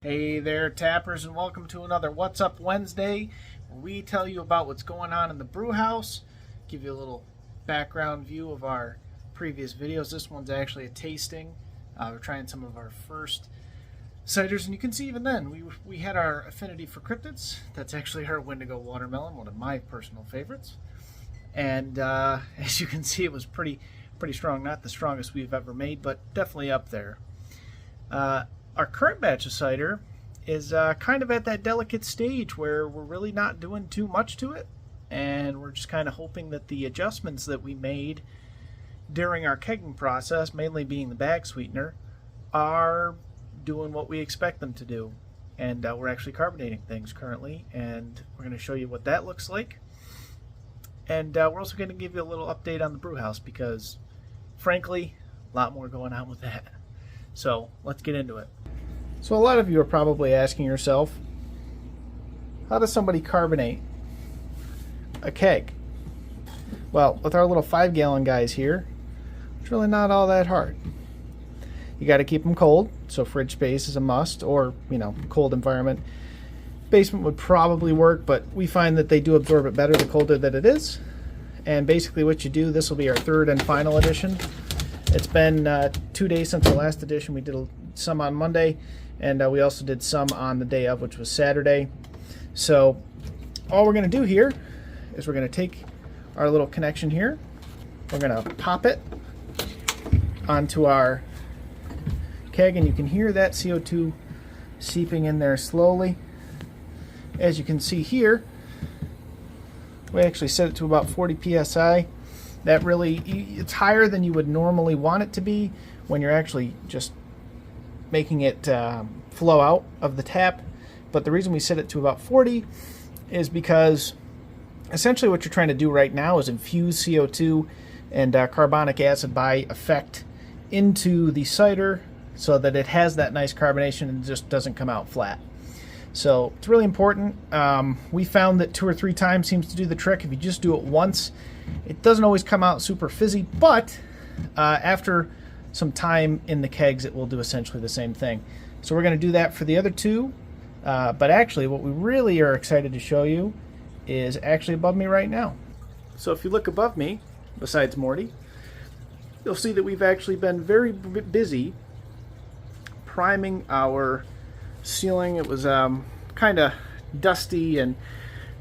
Hey there, tappers, and welcome to another What's Up Wednesday, where we tell you about what's going on in the brew house, give you a little background view of our previous videos. This one's actually a tasting. We're trying some of our first ciders, and you can see even then we had our affinity for cryptids. That's actually our Wendigo watermelon, one of my personal favorites. And as you can see, it was pretty strong. Not the strongest we've ever made, but definitely up there. Our current batch of cider is kind of at that delicate stage where we're really not doing too much to it, and we're just kind of hoping that the adjustments that we made during our kegging process, mainly being the bag sweetener, are doing what we expect them to do. And we're actually carbonating things currently, and we're going to show you what that looks like. And we're also going to give you a little update on the brew house because, frankly, a lot more going on with that. So let's get into it. So a lot of you are probably asking yourself, how does somebody carbonate a keg? Well, with our little 5-gallon guys here, it's really not all that hard. You got to keep them cold, so fridge space is a must, or, cold environment. Basement would probably work, but we find that they do absorb it better the colder that it is. And basically what you do, this will be our third and final edition. It's been 2 days since the last edition. We did some on Monday, and we also did some on the day of, which was Saturday. So all we're going to do here is we're going to take our little connection here. We're going to pop it onto our keg, and you can hear that CO2 seeping in there slowly. As you can see here, we actually set it to about 40 psi. That really, it's higher than you would normally want it to be when you're actually just making it flow out of the tap. But the reason we set it to about 40 is because essentially what you're trying to do right now is infuse CO2 and carbonic acid by effect into the cider so that it has that nice carbonation and just doesn't come out flat. So it's really important. We found that 2 or 3 times seems to do the trick. If you just do it once, it doesn't always come out super fizzy, but after some time in the kegs, it will do essentially the same thing. So we're going to do that for the other 2. But actually, what we really are excited to show you is actually above me right now. So if you look above me, besides Morty, you'll see that we've actually been very busy priming our ceiling. It was kind of dusty and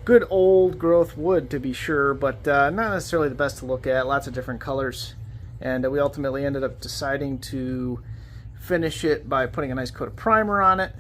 good old growth wood, to be sure, but not necessarily the best to look at. Lots of different colors, and we ultimately ended up deciding to finish it by putting a nice coat of primer on it